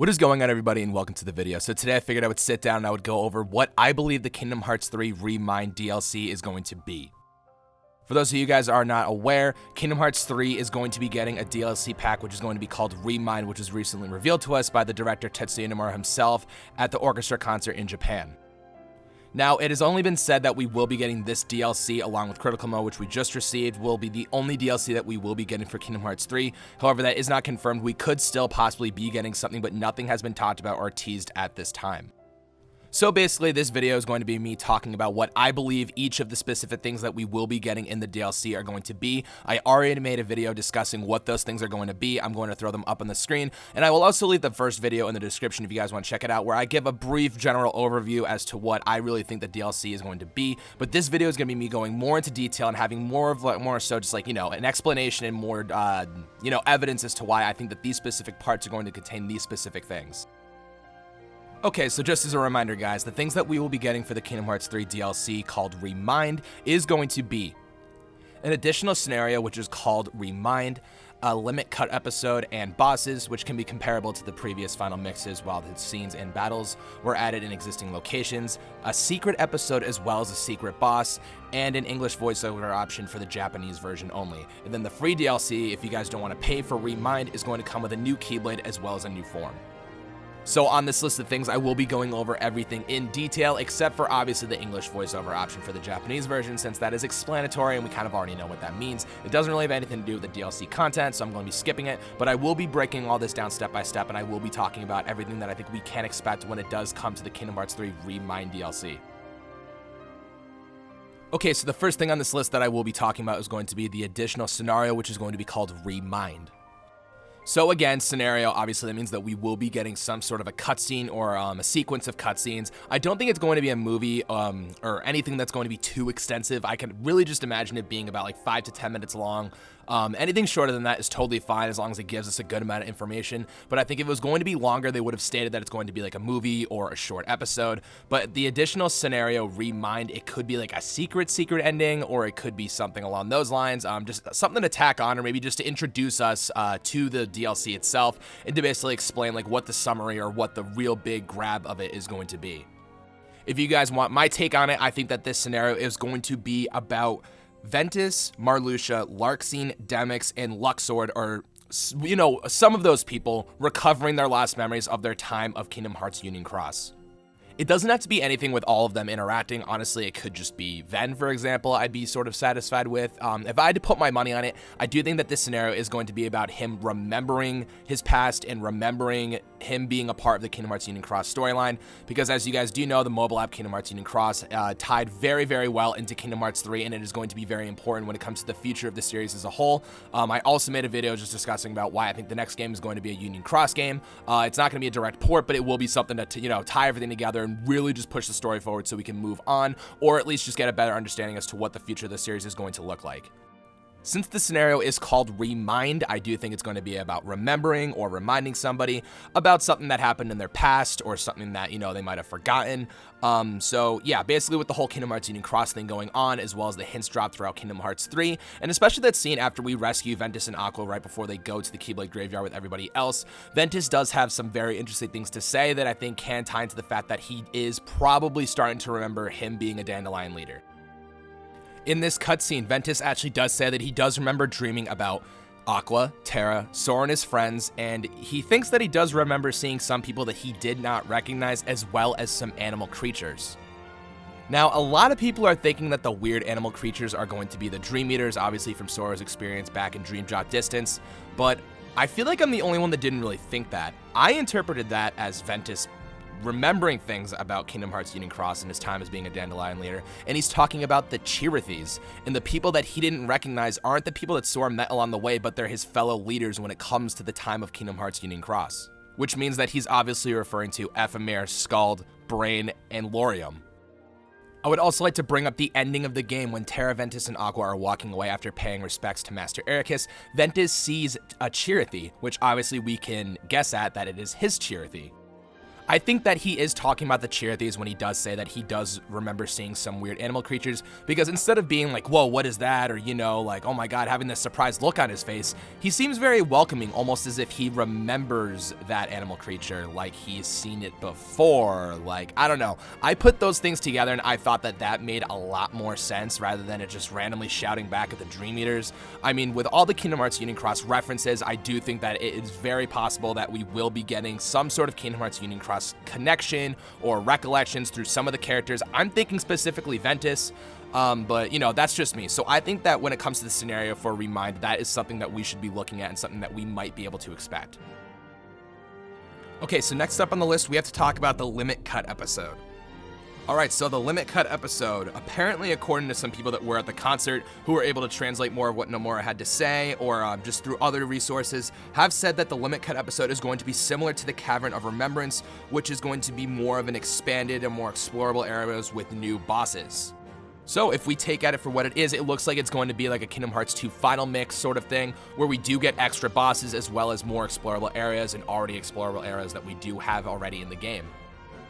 What is going on, everybody, and welcome to the video. So today I figured I would sit down and I would go over what I believe the Kingdom Hearts 3 ReMIND DLC is going to be. For those of you guys are not aware, Kingdom Hearts 3 is going to be getting a DLC pack which is going to be called ReMIND, which was recently revealed to us by the director Tetsuya Nomura himself at the orchestra concert in Japan. Now, it has only been said that we will be getting this DLC along with Critical Mode, which we just received, will be the only DLC that we will be getting for Kingdom Hearts 3. However, that is not confirmed. We could still possibly be getting something, but nothing has been talked about or teased at this time. So basically, this video is going to be me talking about what I believe each of the specific things that we will be getting in the DLC are going to be. I already made a video discussing what those things are going to be. I'm going to throw them up on the screen, and I will also leave the first video in the description if you guys want to check it out, where I give a brief general overview as to what I really think the DLC is going to be. But this video is going to be me going more into detail and having more so just like, an explanation and more, evidence as to why I think that these specific parts are going to contain these specific things. Okay, so just as a reminder, guys, the things that we will be getting for the Kingdom Hearts 3 DLC called ReMIND is going to be an additional scenario, which is called ReMIND, a limit cut episode, and bosses, which can be comparable to the previous final mixes while the scenes and battles were added in existing locations, a secret episode as well as a secret boss, and an English voiceover option for the Japanese version only. And then the free DLC, if you guys don't want to pay for ReMIND, is going to come with a new Keyblade as well as a new form. So on this list of things, I will be going over everything in detail, except for obviously the English voiceover option for the Japanese version, since that is explanatory and we kind of already know what that means. It doesn't really have anything to do with the DLC content, so I'm going to be skipping it, but I will be breaking all this down step by step, and I will be talking about everything that I think we can expect when it does come to the Kingdom Hearts 3 ReMIND DLC. Okay, so the first thing on this list that I will be talking about is going to be the additional scenario, which is going to be called ReMIND. So again, scenario, obviously that means that we will be getting some sort of a cutscene or a sequence of cutscenes. I don't think it's going to be a movie or anything that's going to be too extensive. I can really just imagine it being about like 5 to 10 minutes long. Anything shorter than that is totally fine as long as it gives us a good amount of information. But I think if it was going to be longer, they would have stated that it's going to be like a movie or a short episode. But the additional scenario, ReMIND, it could be like a secret ending, or it could be something along those lines. Just something to tack on, or maybe just to introduce us to the DLC itself and to basically explain like what the summary or what the real big grab of it is going to be. If you guys want my take on it, I think that this scenario is going to be about Ventus, Marluxia, Larxene, Demyx, and Luxord, or, some of those people recovering their lost memories of their time of Kingdom Hearts Union Cross. It doesn't have to be anything with all of them interacting. Honestly, it could just be Ven, for example, I'd be sort of satisfied with. If I had to put my money on it, I do think that this scenario is going to be about him remembering his past and remembering him being a part of the Kingdom Hearts Union Cross storyline, because as you guys do know, the mobile app Kingdom Hearts Union Cross tied very, very well into Kingdom Hearts 3, and it is going to be very important when it comes to the future of the series as a whole. I also made a video just discussing about why I think the next game is going to be a Union Cross game. It's not going to be a direct port, but it will be something to tie everything together and really just push the story forward so we can move on, or at least just get a better understanding as to what the future of the series is going to look like. Since the scenario is called ReMIND, I do think it's going to be about remembering or reminding somebody about something that happened in their past or something that, they might have forgotten. So yeah, basically with the whole Kingdom Hearts Union Cross thing going on, as well as the hints dropped throughout Kingdom Hearts 3, and especially that scene after we rescue Ventus and Aqua right before they go to the Keyblade graveyard with everybody else, Ventus does have some very interesting things to say that I think can tie into the fact that he is probably starting to remember him being a Dandelion leader. In this cutscene, Ventus actually does say that he does remember dreaming about Aqua, Terra, Sora and his friends, and he thinks that he does remember seeing some people that he did not recognize, as well as some animal creatures. Now, a lot of people are thinking that the weird animal creatures are going to be the Dream Eaters, obviously from Sora's experience back in Dream Drop Distance, but I feel like I'm the only one that didn't really think that. I interpreted that as Ventus remembering things about Kingdom Hearts Union Cross and his time as being a Dandelion leader, and he's talking about the Chirithes, and the people that he didn't recognize aren't the people that Sora met along the way, but they're his fellow leaders when it comes to the time of Kingdom Hearts Union Cross, which means that he's obviously referring to Ephemer, Scald, Brain, and Laurium. I would also like to bring up the ending of the game when Terra, Ventus, and Aqua are walking away after paying respects to Master Ericus. Ventus sees a Chirithy, which obviously we can guess at that it is his Chirithy. I think that he is talking about the Cheerthies when he does say that he does remember seeing some weird animal creatures, because instead of being like, whoa, what is that? Or, you know, like, oh my God, having this surprised look on his face, he seems very welcoming, almost as if he remembers that animal creature, like he's seen it before. Like, I don't know. I put those things together and I thought that that made a lot more sense rather than it just randomly shouting back at the Dream Eaters. I mean, with all the Kingdom Hearts Union Cross references, I do think that it is very possible that we will be getting some sort of Kingdom Hearts Union Cross connection or recollections through some of the characters. I'm thinking specifically Ventus, but you know, that's just me. So I think that when it comes to the scenario for ReMIND, that is something that we should be looking at and something that we might be able to expect. Okay, so next up on the list, we have to talk about the Limit Cut episode. Alright, so the Limit Cut episode, apparently according to some people that were at the concert who were able to translate more of what Nomura had to say, or just through other resources, have said that the Limit Cut episode is going to be similar to the Cavern of Remembrance, which is going to be more of an expanded and more explorable areas with new bosses. So if we take at it for what it is, it looks like it's going to be like a Kingdom Hearts 2 final mix sort of thing, where we do get extra bosses as well as more explorable areas and already explorable areas that we do have already in the game.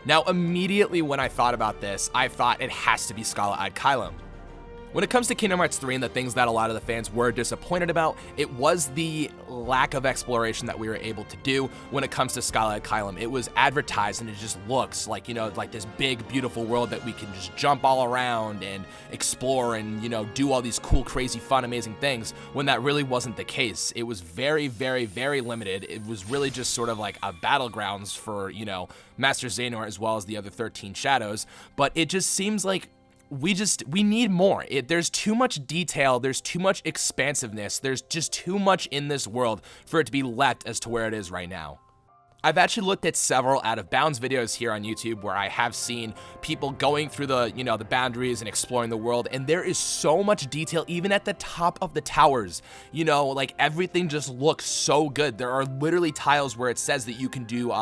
Now, immediately when I thought about this, I thought it has to be Scala-Ad Kylam. When it comes to Kingdom Hearts 3 and the things that a lot of the fans were disappointed about, it was the lack of exploration that we were able to do when it comes to Scala-Ad Kylam. It was advertised and it just looks like, you know, like this big, beautiful world that we can just jump all around and explore and, you know, do all these cool, crazy, fun, amazing things, when that really wasn't the case. It was very, very, very limited. It was really just sort of like a battlegrounds for, you know, Master Xehanort as well as the other 13 Shadows, but it just seems like we need more. There's too much detail, there's too much expansiveness, there's just too much in this world for it to be left as to where it is right now. I've actually looked at several Out of Bounds videos here on YouTube where I have seen people going through the, you know, the boundaries and exploring the world, and there is so much detail even at the top of the towers. You know, like everything just looks so good. There are literally tiles where it says that you can do,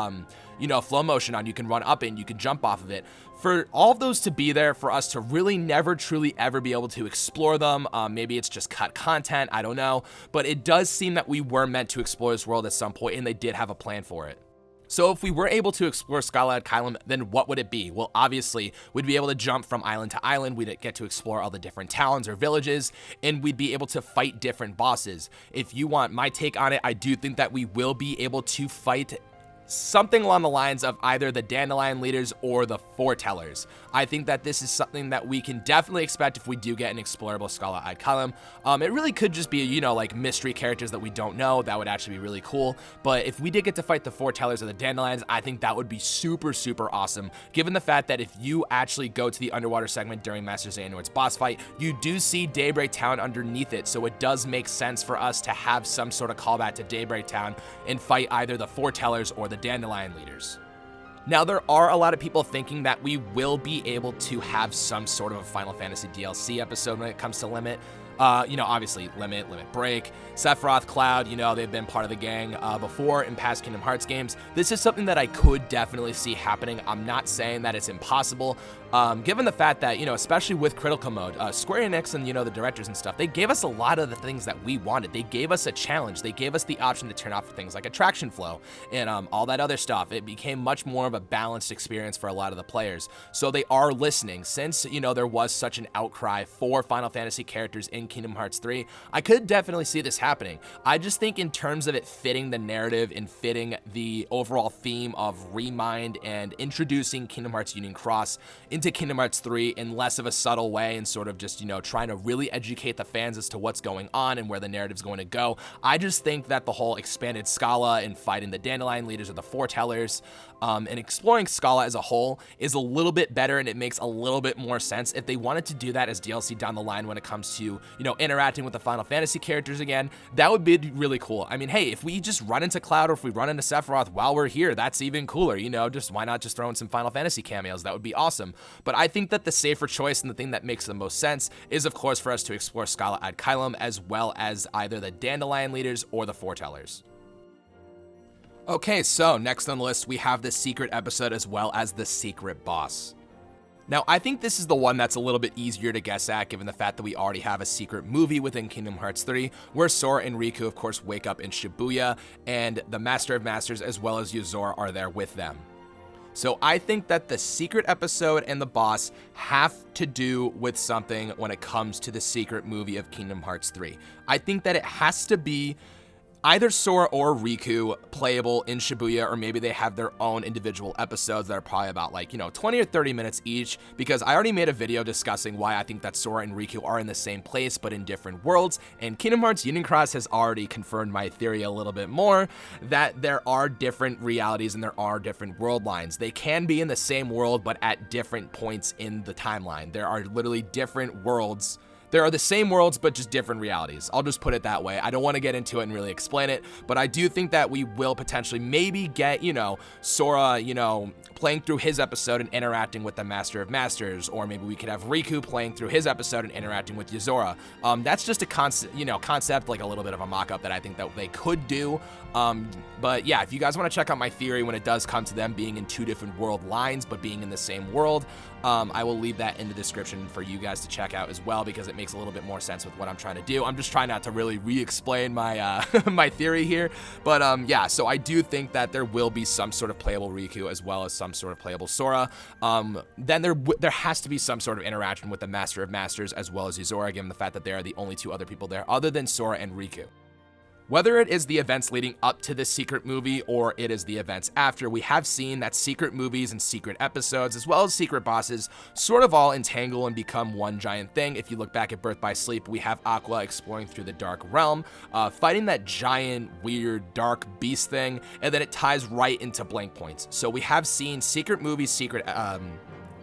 you know, flow motion on, you can run up and you can jump off of it. For all of those to be there, for us to really never truly ever be able to explore them, maybe it's just cut content, I don't know, but it does seem that we were meant to explore this world at some point and they did have a plan for it. So if we were able to explore Scala-Ad Kylam, then what would it be? Well, obviously, we'd be able to jump from island to island, we'd get to explore all the different towns or villages, and we'd be able to fight different bosses. If you want my take on it, I do think that we will be able to fight something along the lines of either the Dandelion Leaders or the Foretellers. I think that this is something that we can definitely expect if we do get an explorable Scala-Ad Kylam. It really could just be, you know, like mystery characters that we don't know. That would actually be really cool. But if we did get to fight the Foretellers or the Dandelions, I think that would be super, super awesome, given the fact that if you actually go to the underwater segment during Master Xehanort's boss fight, you do see Daybreak Town underneath it, so it does make sense for us to have some sort of callback to Daybreak Town and fight either the Foretellers or the Dandelion Leaders. Now, there are a lot of people thinking that we will be able to have some sort of a Final Fantasy DLC episode when it comes to Limit. You know, obviously Limit Break, Sephiroth, Cloud, you know, they've been part of the gang before in past Kingdom Hearts games. This is something that I could definitely see happening. I'm not saying that it's impossible, given the fact that, you know, especially with Critical Mode, Square Enix and, you know, the directors and stuff, they gave us a lot of the things that we wanted. They gave us a challenge. They gave us the option to turn off things like attraction flow and all that other stuff. It became much more of a balanced experience for a lot of the players. So they are listening. Since, you know, there was such an outcry for Final Fantasy characters in Kingdom Hearts 3, I could definitely see this happening. I just think in terms of it fitting the narrative and fitting the overall theme of ReMIND and introducing Kingdom Hearts Union Cross into Kingdom Hearts 3 in less of a subtle way and sort of just, you know, trying to really educate the fans as to what's going on and where the narrative's going to go. I just think that the whole expanded Scala and fighting the Dandelion Leaders or the Foretellers and exploring Scala as a whole is a little bit better, and it makes a little bit more sense. If they wanted to do that as DLC down the line when it comes to, you know, interacting with the Final Fantasy characters again, that would be really cool. I mean, hey, if we just run into Cloud or if we run into Sephiroth while we're here, that's even cooler, you know, just why not just throw in some Final Fantasy cameos? That would be awesome. But I think that the safer choice and the thing that makes the most sense is, of course, for us to explore Scala-Ad Kylam as well as either the Dandelion Leaders or the Foretellers. Okay, so next on the list, we have the secret episode as well as the secret boss. Now, I think this is the one that's a little bit easier to guess at, given the fact that we already have a secret movie within Kingdom Hearts 3, where Sora and Riku, of course, wake up in Shibuya, and the Master of Masters as well as Yozora are there with them. So I think that the secret episode and the boss have to do with something when it comes to the secret movie of Kingdom Hearts 3. I think that it has to be either Sora or Riku playable in Shibuya, or maybe they have their own individual episodes that are probably about 20 or 30 minutes each, because I already made a video discussing why I think that Sora and Riku are in the same place but in different worlds, and Kingdom Hearts Union Cross has already confirmed my theory a little bit more, that there are different realities and there are different world lines. They can be in the same world but at different points in the timeline. There are literally different worlds. There are the same worlds, but just different realities. I'll just put it that way. I don't want to get into it and really explain it, but I do think that we will potentially maybe get, Sora, playing through his episode and interacting with the Master of Masters, or maybe we could have Riku playing through his episode and interacting with Yozora. That's just a concept, like a little bit of a mock-up that I think that they could do. But yeah, if you guys want to check out my theory when it does come to them being in two different world lines, but being in the same world, I will leave that in the description for you guys to check out as well, because it makes a little bit more sense with what I'm trying to do. I'm just trying not to really re-explain my my theory here, but yeah, so I do think that there will be some sort of playable Riku as well as some sort of playable Sora. Then there has to be some sort of interaction with the Master of Masters as well as Yozora, given the fact that they are the only two other people there other than Sora and Riku. Whether it is the events leading up to this secret movie or it is the events after, we have seen that secret movies and secret episodes, as well as secret bosses, sort of all entangle and become one giant thing. If you look back at Birth by Sleep, we have Aqua exploring through the Dark Realm, fighting that giant, weird, dark beast thing, and then it ties right into Blank Points. So we have seen secret movies, secret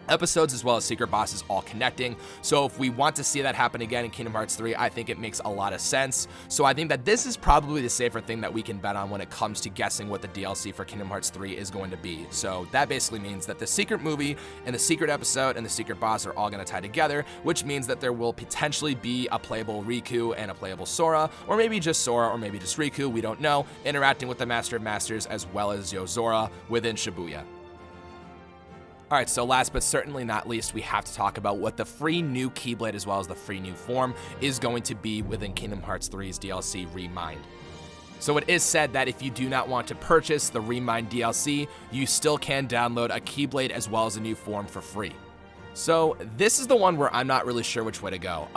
episodes, as well as secret bosses all connecting. So if we want to see that happen again in Kingdom Hearts 3, I think it makes a lot of sense. So I think that this is probably the safer thing that we can bet on when it comes to guessing what the DLC for Kingdom Hearts 3 is going to be. So that basically means that the secret movie and the secret episode and the secret boss are all going to tie together, which means that there will potentially be a playable Riku and a playable Sora, or maybe just Sora, or maybe just Riku, we don't know, interacting with the Master of Masters as well as Yozora within Shibuya. Alright, so last but certainly not least, we have to talk about what the free new Keyblade as well as the free new form is going to be within Kingdom Hearts 3's DLC ReMIND. So it is said that if you do not want to purchase the ReMIND DLC, you still can download a Keyblade as well as a new form for free. So this is the one where I'm not really sure which way to go.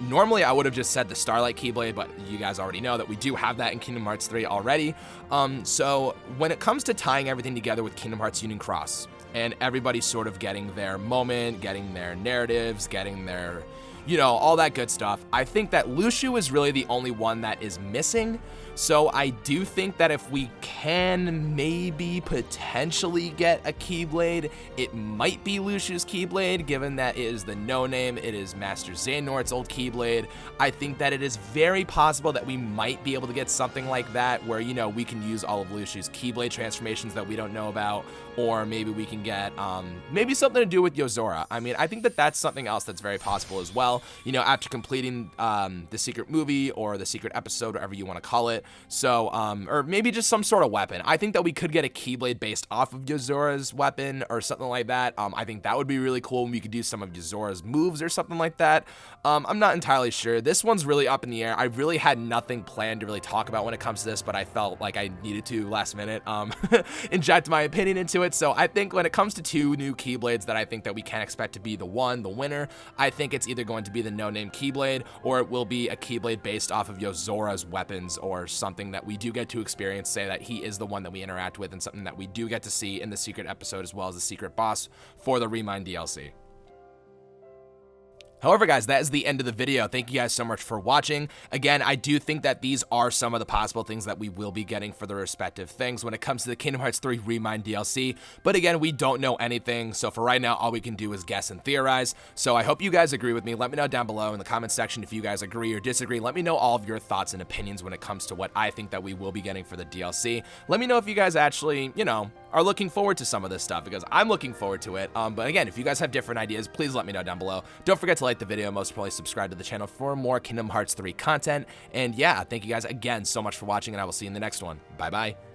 Normally I would have just said the Starlight Keyblade, but you guys already know that we do have that in Kingdom Hearts 3 already. So when it comes to tying everything together with Kingdom Hearts Union Cross, and everybody's sort of getting their moment, getting their narratives, getting their, all that good stuff, I think that Lushu is really the only one that is missing. So I do think that if we can maybe potentially get a Keyblade, it might be Lushu's Keyblade, given that it is the no-name, it is Master Xehanort's old Keyblade. I think that it is very possible that we might be able to get something like that, where, we can use all of Lushu's Keyblade transformations that we don't know about, or maybe we can get, maybe something to do with Yozora. I mean, I think that that's something else that's very possible as well, after completing the secret movie or the secret episode, whatever you want to call it. So, or maybe just some sort of weapon. I think that we could get a Keyblade based off of Yozora's weapon or something like that. I think that would be really cool, and we could do some of Yozora's moves or something like that. I'm not entirely sure. This one's really up in the air. I really had nothing planned to really talk about when it comes to this, but I felt like I needed to last minute inject my opinion into it. So I think when it comes to two new Keyblades that I think that we can expect to be the winner, I think it's either going to be the no-name Keyblade, or it will be a Keyblade based off of Yozora's weapons, or something that we do get to experience, say that he is the one that we interact with, and something that we do get to see in the secret episode as well as the secret boss for the ReMIND DLC. However, guys, that is the end of the video. Thank you guys so much for watching. Again, I do think that these are some of the possible things that we will be getting for the respective things when it comes to the Kingdom Hearts 3 ReMIND DLC. But again, we don't know anything, so for right now, all we can do is guess and theorize. So I hope you guys agree with me. Let me know down below in the comment section if you guys agree or disagree. Let me know all of your thoughts and opinions when it comes to what I think that we will be getting for the DLC. Let me know if you guys actually, are looking forward to some of this stuff, because I'm looking forward to it. But again, if you guys have different ideas, please let me know down below. Don't forget to like the video, most importantly subscribe to the channel for more Kingdom Hearts 3 content. And yeah, thank you guys again so much for watching, and I will see you in the next one. Bye bye.